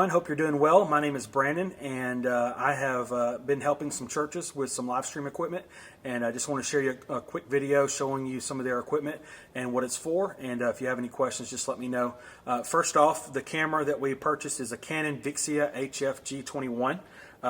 everyone. Hope you're doing well. My name is Brandon, and I have been helping some churches with some live stream equipment, and I just want to share you a quick video showing you some of their equipment and what it's for. And if you have any questions, just let me know. First off, the camera that we purchased is a Canon Vixia HF G21.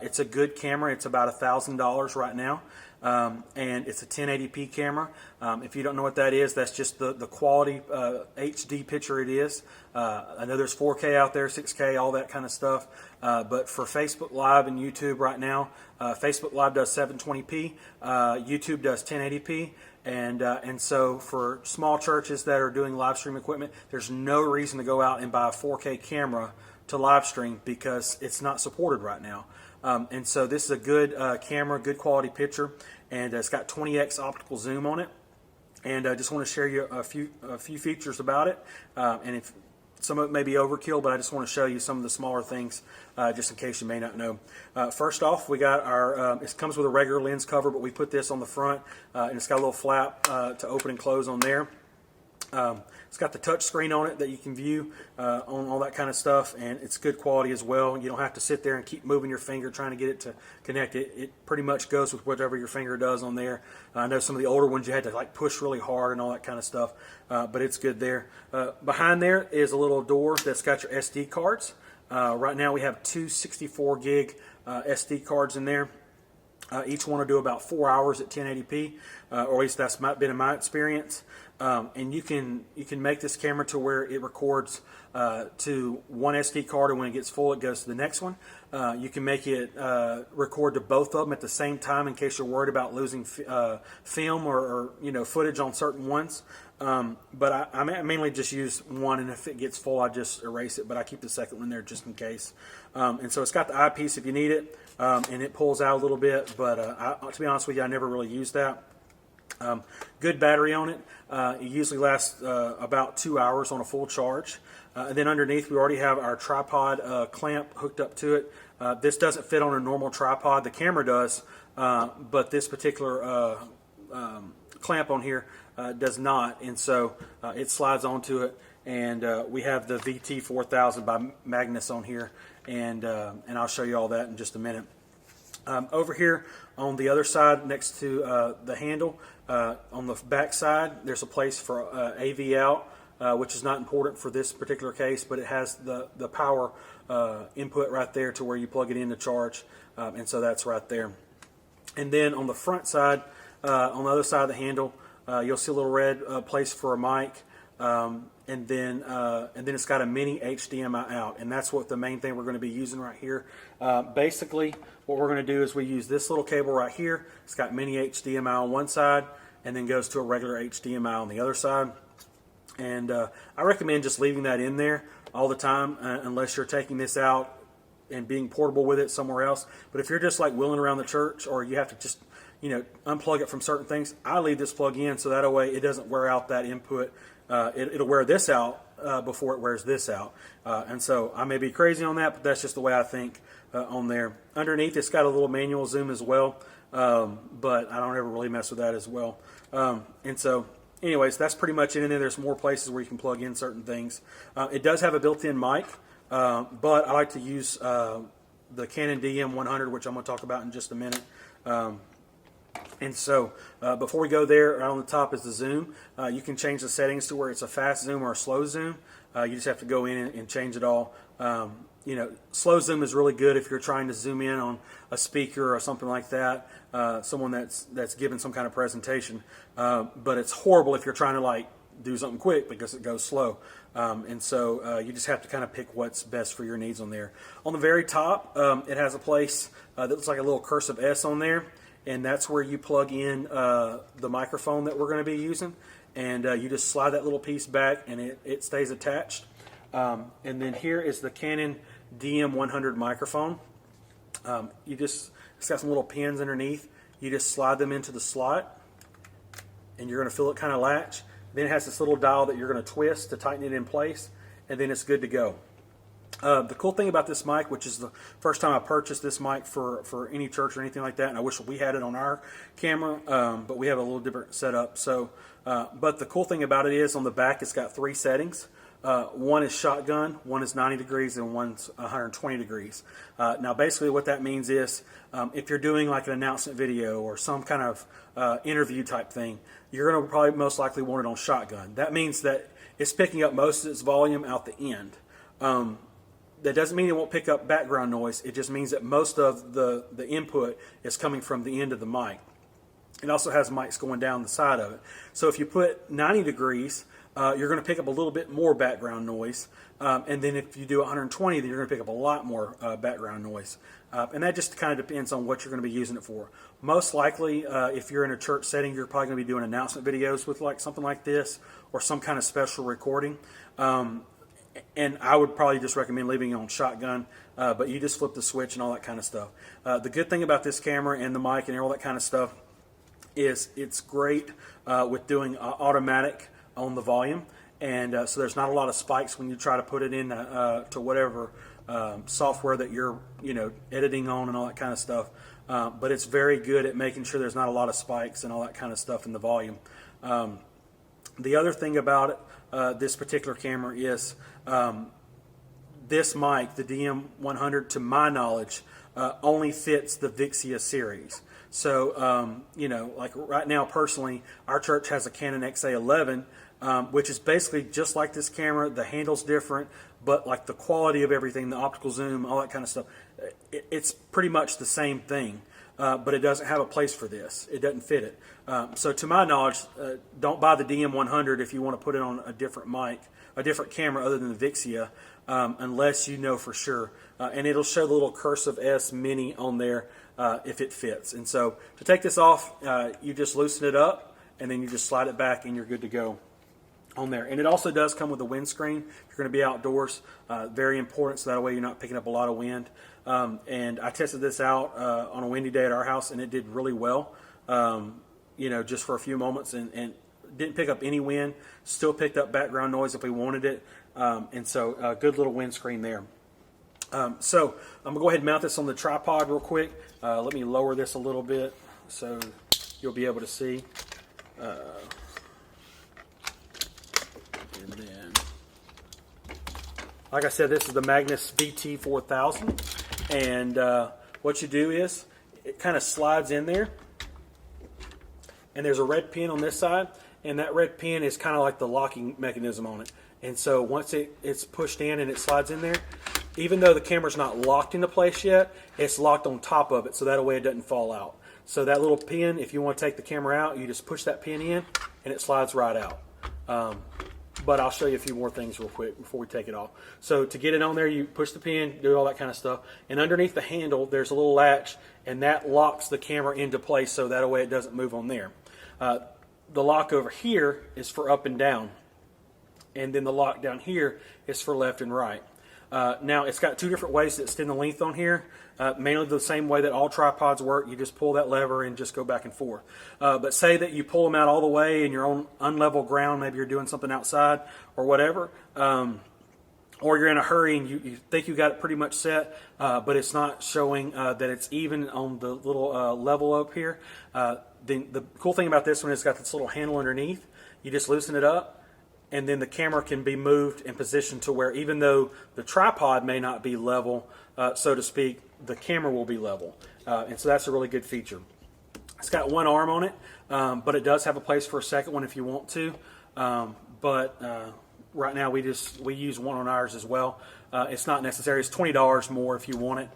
It's a good camera. It's about $1,000 right now. And it's a 1080p camera. If you don't know what that is, that's just the quality HD picture it is. I know there's 4K out there, 6K, all that kind of stuff. But for Facebook Live and YouTube right now, Facebook Live does 720p, YouTube does 1080p. And so for small churches that are doing live stream equipment, there's no reason to go out and buy a 4K camera to live stream because it's not supported right now. And so this is a good camera, good quality picture, and it's got 20x optical zoom on it. And I just want to share you a few features about it. And if some of it may be overkill, but I just want to show you some of the smaller things just in case you may not know. First off, we got our, it comes with a regular lens cover, but we put this on the front, and it's got a little flap to open and close on there. It's got the touch screen on it that you can view on all that kind of stuff, and it's good quality as well. You don't have to sit there and keep moving your finger trying to get it to connect. It pretty much goes with whatever your finger does on there. I know some of the older ones you had to like push really hard and all that kind of stuff, but it's good there. Behind there is a little door that's got your SD cards. Right now we have two 64 gig SD cards in there. Each one will do about 4 hours at 1080p, or at least that's been in my experience. And you can make this camera to where it records to one SD card, and when it gets full, it goes to the next one. You can make it record to both of them at the same time in case you're worried about losing film or footage on certain ones. But I mainly just use one, and if it gets full, I just erase it. But I keep the second one there just in case. And so it's got the eyepiece if you need it, and it pulls out a little bit. But to be honest with you, I never really used that. Good battery on it. It usually lasts about 2 hours on a full charge. And then underneath we already have our tripod clamp hooked up to it. This doesn't fit on a normal tripod. The camera does, but this particular clamp on here does not, and so it slides onto it. And we have the VT4000 by Magnus on here, and I'll show you all that in just a minute. Over here on the other side next to the handle, on the back side, there's a place for AV out, which is not important for this particular case, but it has the power input right there to where you plug it in to charge, and so that's right there. And then on the front side, on the other side of the handle, you'll see a little red place for a mic, and then it's got a mini HDMI out, and that's what the main thing we're going to be using right here. Basically, what we're going to do is we use this little cable right here. It's got mini HDMI on one side, and then goes to a regular HDMI on the other side. And I recommend just leaving that in there all the time, unless you're taking this out and being portable with it somewhere else. But if you're just like wheeling around the church, or you have to just unplug it from certain things, I leave this plug in so that way it doesn't wear out that input. It'll wear this out before it wears this out. And so I may be crazy on that, but that's just the way I think on there. Underneath, it's got a little manual zoom as well, but I don't ever really mess with that as well. And so anyways, that's pretty much it in there. There's more places where you can plug in certain things. It does have a built-in mic, but I like to use the Canon DM100, which I'm going to talk about in just a minute. And so before we go there, right on the top is the zoom. You can change the settings to where it's a fast zoom or a slow zoom. You just have to go in and change it all. Slow zoom is really good if you're trying to zoom in on a speaker or something like that, someone that's giving some kind of presentation. But it's horrible if you're trying to like do something quick because it goes slow. And so you just have to kind of pick what's best for your needs on there. On the very top, it has a place that looks like a little cursive S on there, and that's where you plug in the microphone that we're going to be using. And you just slide that little piece back, and it stays attached. And then here is the Canon DM100 microphone. It's got some little pins underneath. You just slide them into the slot, and you're going to feel it kind of latch. Then it has this little dial that you're going to twist to tighten it in place, and then it's good to go. The cool thing about this mic, which is the first time I purchased this mic for any church or anything like that, and I wish we had it on our camera, but we have a little different setup. So, but the cool thing about it is on the back it's got 3 settings. One is shotgun, one is 90 degrees, and one's 120 degrees. Now basically what that means is if you're doing like an announcement video or some kind of interview type thing, you're going to probably most likely want it on shotgun. That means that it's picking up most of its volume out the end. That doesn't mean it won't pick up background noise. It just means that most of the input is coming from the end of the mic. It also has mics going down the side of it. So if you put 90 degrees, you're going to pick up a little bit more background noise. And then if you do 120, then you're going to pick up a lot more background noise. And that just kind of depends on what you're going to be using it for. Most likely, if you're in a church setting, you're probably going to be doing announcement videos with like something like this or some kind of special recording. And I would probably just recommend leaving it on shotgun, but you just flip the switch and all that kind of stuff. The good thing about this camera and the mic and all that kind of stuff is it's great with doing automatic on the volume, and so there's not a lot of spikes when you try to put it in to whatever software that you're editing on and all that kind of stuff. But it's very good at making sure there's not a lot of spikes and all that kind of stuff in the volume. The other thing about it, this particular camera is this mic, the DM100, to my knowledge, only fits the Vixia series. So, like right now, personally, our church has a Canon XA11, which is basically just like this camera. The handle's different, but like the quality of everything, the optical zoom, all that kind of stuff, it's pretty much the same thing. But it doesn't have a place for this. It doesn't fit it. So to my knowledge, don't buy the DM100 if you want to put it on a different mic, a different camera other than the Vixia, unless you know for sure. And it'll show the little cursive S Mini on there if it fits. And so to take this off, you just loosen it up, and then you just slide it back, and you're good to go on there. And it also does come with a windscreen. If you're going to be outdoors, very important, so that way you're not picking up a lot of wind. And I tested this out on a windy day at our house, and it did really well, just for a few moments, and didn't pick up any wind, still picked up background noise if we wanted it, and so a good little windscreen there. So I'm going to go ahead and mount this on the tripod real quick. Let me lower this a little bit so you'll be able to see. And then, like I said, this is the Magnus VT4000. And what you do is it kind of slides in there, and there's a red pin on this side, and that red pin is kind of like the locking mechanism on it. And so once it's pushed in and it slides in there, even though the camera's not locked into place yet, it's locked on top of it, so that way it doesn't fall out. So that little pin, if you want to take the camera out, you just push that pin in and it slides right out. But I'll show you a few more things real quick before we take it off. So to get it on there, you push the pin, do all that kind of stuff. And underneath the handle, there's a little latch, and that locks the camera into place so that way it doesn't move on there. The lock over here is for up and down. And then the lock down here is for left and right. Now, it's got 2 different ways to extend the length on here. Mainly the same way that all tripods work. You just pull that lever and just go back and forth. But say that you pull them out all the way and you're on unlevel ground, maybe you're doing something outside or whatever, or you're in a hurry and you think you got it pretty much set, but it's not showing that it's even on the little level up here. Then the cool thing about this one is it's got this little handle underneath. You just loosen it up, and then the camera can be moved and positioned to where even though the tripod may not be level, so to speak, the camera will be level. And so that's a really good feature. It's got 1 arm on it, but it does have a place for a second one if you want to. But right now we use one on ours as well. It's not necessary. It's $20 more if you want it.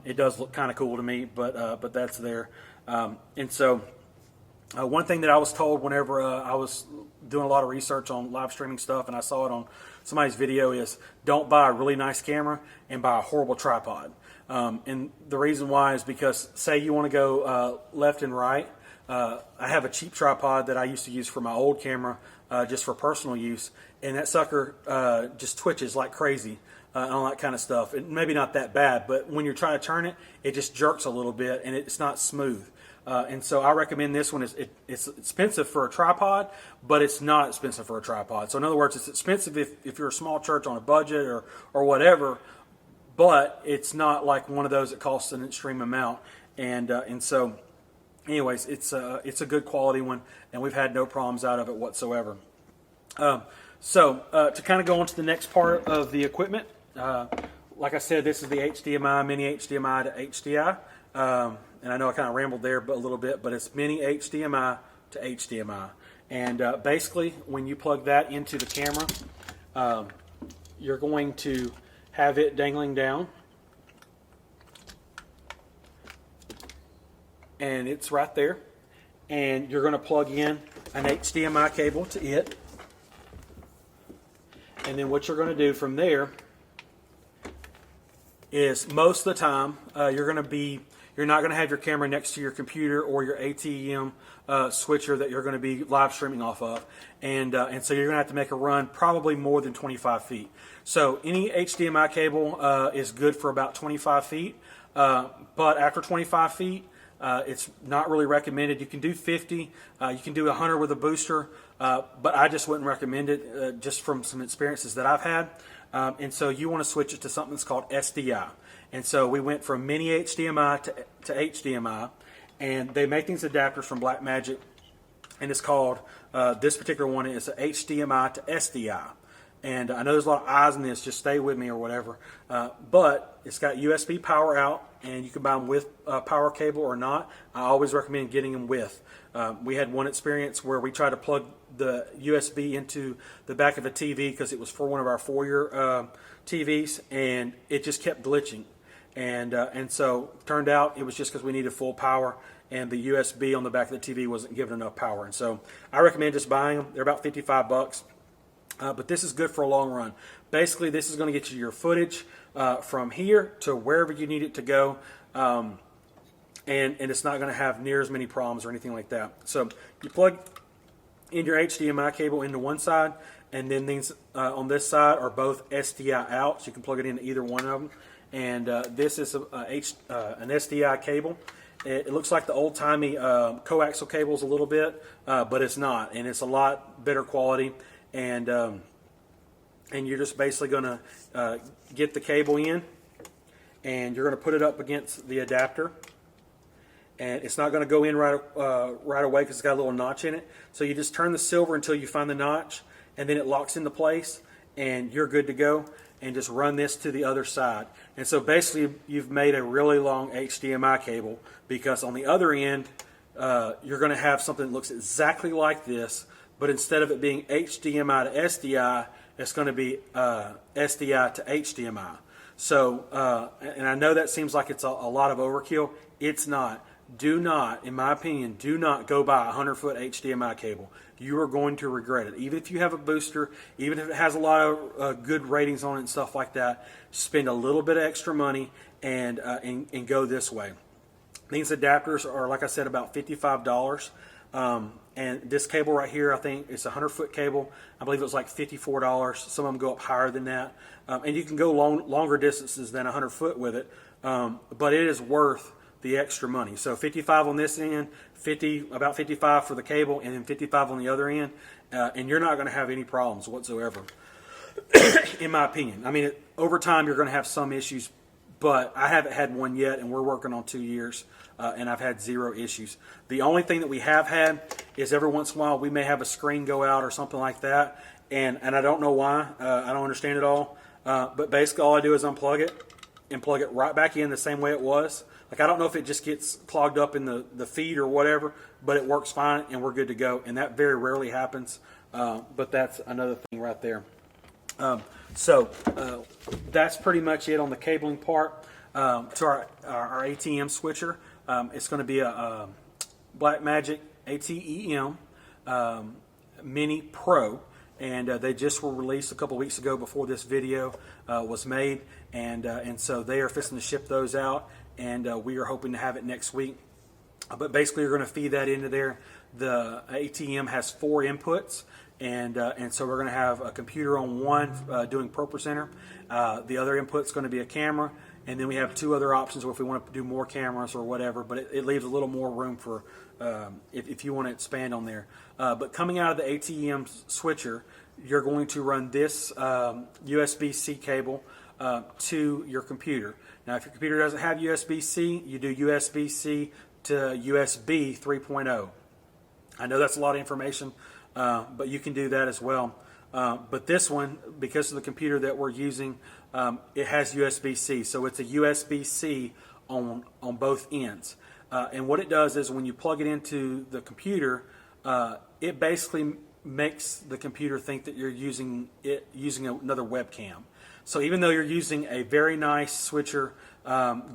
It does look kind of cool to me, but that's there. And so one thing that I was told whenever I was doing a lot of research on live streaming stuff and I saw it on somebody's video is don't buy a really nice camera and buy a horrible tripod. And the reason why is because say you want to go left and right. I have a cheap tripod that I used to use for my old camera just for personal use, and that sucker just twitches like crazy and all that kind of stuff. Maybe not that bad, but when you're trying to turn it, it just jerks a little bit and it's not smooth. And so I recommend this one. It's expensive for a tripod, but it's not expensive for a tripod. So in other words, it's expensive if you're a small church on a budget or whatever, but it's not like one of those that costs an extreme amount. And so anyways, it's a good quality one, and we've had no problems out of it whatsoever. So to kind of go on to the next part of the equipment, like I said, this is the HDMI, mini HDMI to HDI. And I know I kind of rambled there a little bit, but it's mini HDMI to HDMI. And basically, when you plug that into the camera, you're going to have it dangling down. And it's right there. And you're going to plug in an HDMI cable to it. And then what you're going to do from there is most of the time you're not going to have your camera next to your computer or your ATEM switcher that you're going to be live streaming off of, and so you're going to have to make a run probably more than 25 feet. So any HDMI cable is good for about 25 feet, but after 25 feet, it's not really recommended. You can do 50, you can do 100 with a booster, but I just wouldn't recommend it just from some experiences that I've had. And so you want to switch it to something that's called SDI. And so we went from mini HDMI to HDMI, and they make these adapters from Blackmagic, and it's called, this particular one is a HDMI to SDI. And I know there's a lot of eyes in this, just stay with me or whatever. But it's got USB power out, and you can buy them with power cable or not. I always recommend getting them with. We had one experience where we tried to plug the USB into the back of a TV because it was for one of our foyer TVs, and it just kept glitching. And so it turned out it was just because we needed full power, and the USB on the back of the TV wasn't giving enough power. And so I recommend just buying them. They're about 55 bucks. But this is good for a long run. Basically, this is going to get you your footage from here to wherever you need it to go, and it's not going to have near as many problems or anything like that. So you plug in your HDMI cable into one side, and then these on this side are both SDI out, so you can plug it into either one of them. And this is an SDI cable. It looks like the old-timey coaxial cables a little bit, but it's not, and it's a lot better quality. And you're just basically going to get the cable in, and you're going to put it up against the adapter, and it's not going to go in right away because it's got a little notch in it. So you just turn the silver until you find the notch, and then it locks into place, and you're good to go. And just run this to the other side. And so basically you've made a really long HDMI cable, because on the other end you're going to have something that looks exactly like this, but instead of it being HDMI to SDI, it's going to be SDI to HDMI. So, and I know that seems like it's a lot of overkill. It's not. Do not, in my opinion, do not go buy a 100-foot HDMI cable. You are going to regret it. Even if you have a booster, even if it has a lot of good ratings on it and stuff like that, spend a little bit of extra money and go this way. These adapters are, like I said, about $55. And this cable right here, I think it's a 100-foot cable. I believe it was like $54. Some of them go up higher than that. And you can go longer distances than 100 foot with it. But it is worth the extra money. So 55 on this end, about 55 for the cable, and then 55 on the other end. And you're not going to have any problems whatsoever, in my opinion. I mean, over time you're going to have some issues, but I haven't had one yet, and we're working on 2 years. And I've had 0 issues. The only thing that we have had is every once in a while we may have a screen go out or something like that, and I don't know why. I don't understand it all. But basically all I do is unplug it and plug it right back in the same way it was. Like, I don't know if it just gets clogged up in the feed or whatever, but it works fine and we're good to go. And that very rarely happens, but that's another thing right there. So that's pretty much it on the cabling part. To our ATEM switcher. It's going to be a Blackmagic ATEM Mini Pro, and they just were released a couple weeks ago before this video was made, and so they are fixing to ship those out, and we are hoping to have it next week. But basically, you're going to feed that into there. The ATEM has 4 inputs, and so we're going to have a computer on one doing ProPresenter. The other input's going to be a camera, and then we have 2 other options if we want to do more cameras or whatever, but it leaves a little more room for if you want to expand on there. But coming out of the ATEM switcher, you're going to run this USB-C cable to your computer. Now, if your computer doesn't have USB-C, you do USB-C to USB 3.0. I know that's a lot of information, but you can do that as well. But this one, because of the computer that we're using, it has USB-C, so it's a USB-C on both ends. And what it does is when you plug it into the computer, it basically makes the computer think that you're using another webcam. So even though you're using a very nice switcher,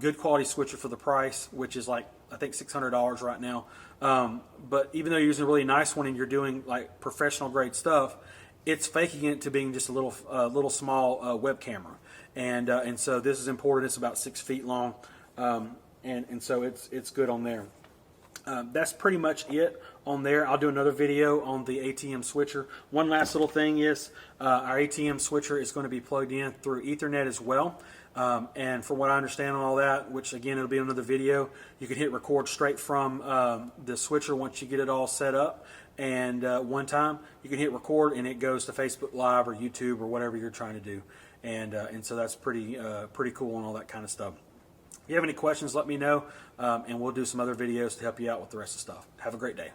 good quality switcher for the price, which is like I think $600 right now, but even though you're using a really nice one and you're doing like professional grade stuff, it's faking it to being just a little small web camera. And so this is important. It's about 6 feet long, and so it's good on there. That's pretty much it on there. I'll do another video on the ATEM switcher. One last little thing is our ATEM switcher is going to be plugged in through Ethernet as well. And from what I understand on all that, which again it'll be another video, you can hit record straight from the switcher once you get it all set up. And one time you can hit record and it goes to Facebook Live or YouTube or whatever you're trying to do. And so that's pretty cool and all that kind of stuff. If you have any questions, let me know, and we'll do some other videos to help you out with the rest of the stuff. Have a great day.